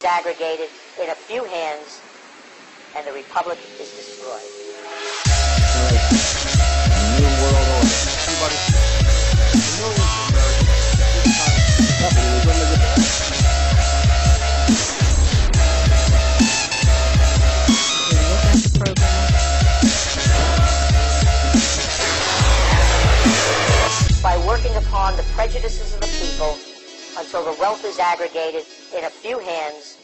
aggregated in a few hands, and the republic is destroyed. New world order. Everybody, millions of By working upon the prejudices of the people until the wealth is aggregated in a few hands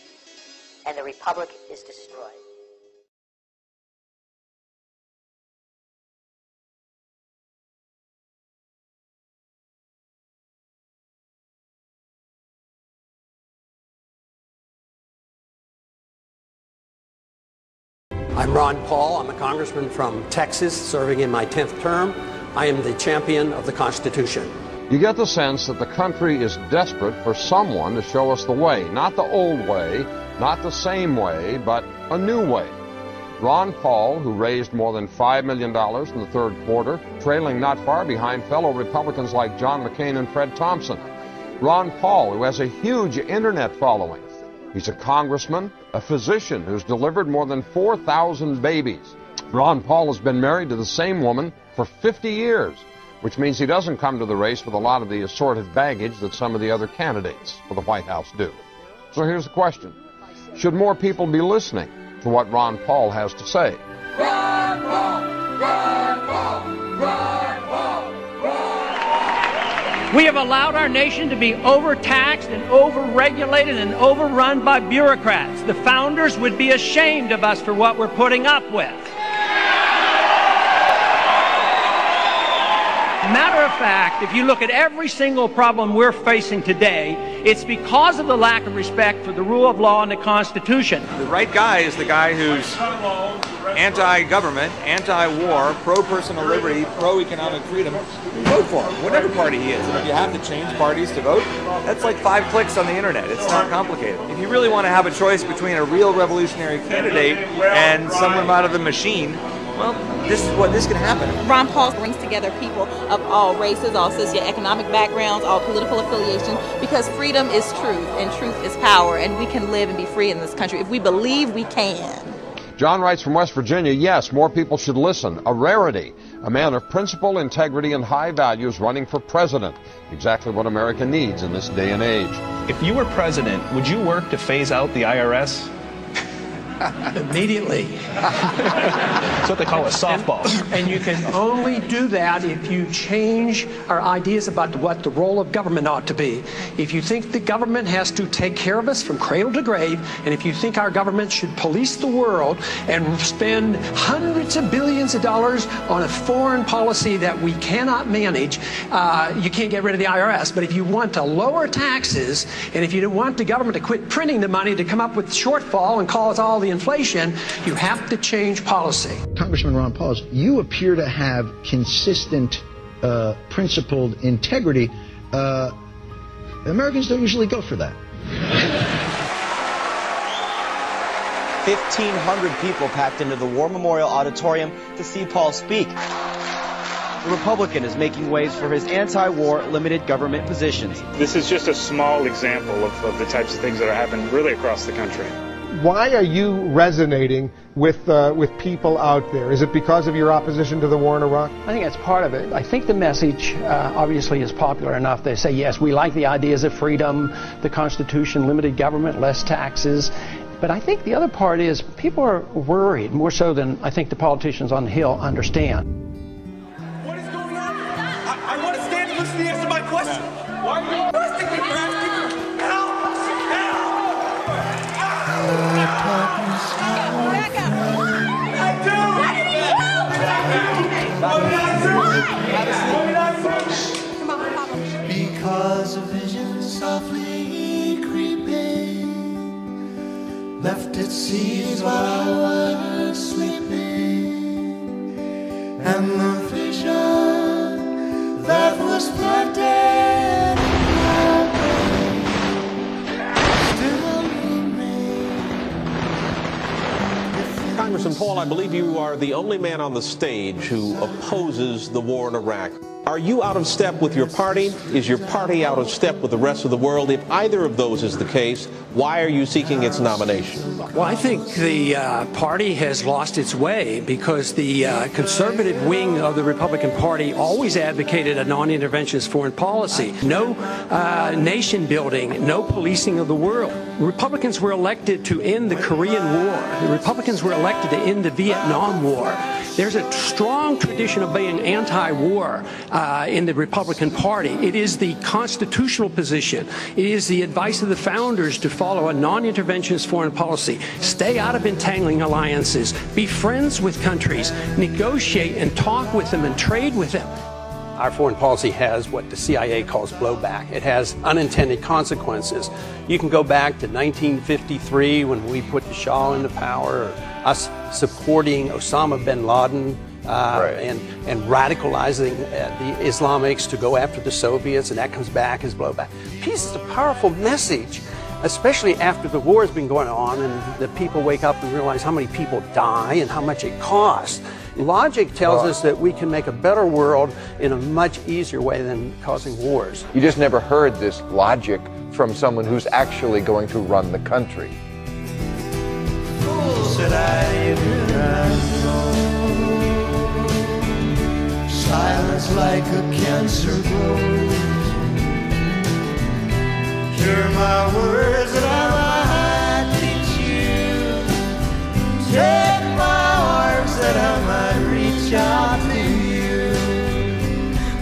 and the republic is destroyed. I'm Ron Paul. I'm a congressman from Texas, serving in my 10th term. I am the champion of the Constitution. You get the sense that the country is desperate for someone to show us the way. Not the old way, not the same way, but a new way. Ron Paul, who raised more than $5 million in the third quarter, trailing not far behind fellow Republicans like John McCain and Fred Thompson. Ron Paul, who has a huge internet following. He's a congressman, a physician who's delivered more than 4,000 babies. Ron Paul has been married to the same woman for 50 years, which means he doesn't come to the race with a lot of the assorted baggage that some of the other candidates for the White House do. So here's the question. Should more people be listening to what Ron Paul has to say? Ron Paul! Ron Paul! Ron Paul! We have allowed our nation to be overtaxed and overregulated and overrun by bureaucrats. The founders would be ashamed of us for what we're putting up with. Matter of fact, if you look at every single problem we're facing today, it's because of the lack of respect for the rule of law and the Constitution. The right guy is the guy who's anti-government, anti-war, pro-personal liberty, pro-economic freedom. Vote for him, whatever party he is. And if you have to change parties to vote, that's like 5 clicks on the internet. It's not complicated. If you really want to have a choice between a real revolutionary candidate and someone out of the machine, well, this can happen. Ron Paul brings together people of all races, all socioeconomic backgrounds, all political affiliations, because freedom is truth and truth is power, and we can live and be free in this country if we believe we can. John writes from West Virginia, yes, more people should listen. A rarity. A man of principle, integrity, and high values running for president. Exactly what America needs in this day and age. If you were president, would you work to phase out the IRS? Immediately. That's what they call a softball. And you can only do that if you change our ideas about what the role of government ought to be. If you think the government has to take care of us from cradle to grave, and if you think our government should police the world and spend hundreds of billions of dollars on a foreign policy that we cannot manage, you can't get rid of the IRS. But if you want to lower taxes, and if you want the government to quit printing the money to come up with shortfall and cause all the inflation, you have to change policy. Congressman Ron Paul, you appear to have consistent, principled integrity. Americans don't usually go for that. 1,500 people packed into the War Memorial Auditorium to see Paul speak. The Republican is making waves for his anti-war limited government positions. This is just a small example of the types of things that are happening really across the country. Why are you resonating with people out there? Is it because of your opposition to the war in Iraq? I think that's part of it. I think the message obviously is popular enough. They say, yes, we like the ideas of freedom, the Constitution, limited government, less taxes. But I think the other part is people are worried, more so than I think the politicians on the Hill understand. What is going on? I want to stand and listen to the answer to my question. Why are you arresting me for asking you? Help! Back up! I do! Come on, Papa. Because a vision softly creeping left its seeds while I was sleeping, and the vision that was planted in my brain still remains. Congressman Paul, I believe you are the only man on the stage who opposes the war in Iraq. Are you out of step with your party? Is your party out of step with the rest of the world? If either of those is the case, why are you seeking its nomination? Well, I think the party has lost its way because the conservative wing of the Republican Party always advocated a non-interventionist foreign policy. No nation building, no policing of the world. Republicans were elected to end the Korean War. The Republicans were elected to end the Vietnam War. There's a strong tradition of being anti-war in the Republican Party. It is the constitutional position. It is the advice of the founders to follow a non-interventionist foreign policy. Stay out of entangling alliances. Be friends with countries. Negotiate and talk with them and trade with them. Our foreign policy has what the CIA calls blowback. It has unintended consequences. You can go back to 1953 when we put the Shah into power, or us supporting Osama bin Laden and radicalizing the Islamics to go after the Soviets, and that comes back as blowback. Peace is a powerful message, especially after the war has been going on and the people wake up and realize how many people die and how much it costs. Logic tells us that we can make a better world in a much easier way than causing wars. You just never heard this logic from someone who's actually going to run the country. Said I did not know. Silence like a cancer grows. Hear my words that I might teach you. Take my arms that I might reach out to you.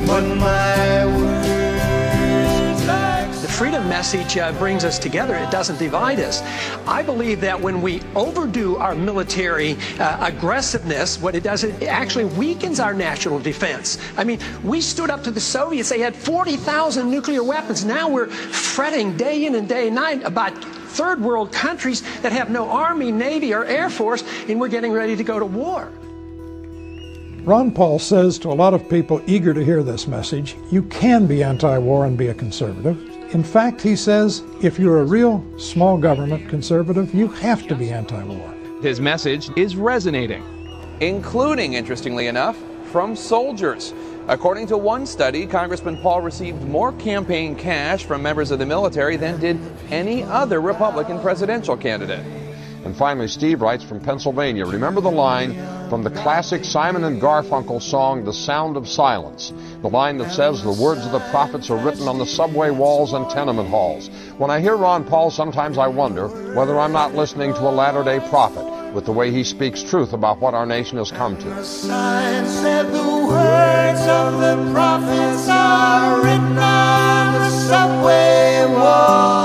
But my words like The freedom message brings us together. It doesn't divide us. I believe that when we overdo our military aggressiveness, what it does, it actually weakens our national defense. I mean, we stood up to the Soviets. They had 40,000 nuclear weapons. Now we're fretting day in and day night about third world countries that have no army, navy, or air force, and we're getting ready to go to war. Ron Paul says to a lot of people eager to hear this message, you can be anti-war and be a conservative. In fact, he says, if you're a real small government conservative, you have to be anti-war. His message is resonating. Including, interestingly enough, from soldiers. According to one study, Congressman Paul received more campaign cash from members of the military than did any other Republican presidential candidate. And finally, Steve writes from Pennsylvania, remember the line from the classic Simon and Garfunkel song, The Sound of Silence, the line that says the words of the prophets are written on the subway walls and tenement halls. When I hear Ron Paul, sometimes I wonder whether I'm not listening to a latter-day prophet with the way he speaks truth about what our nation has come to. the sign said the words of the prophets are written on the subway wall.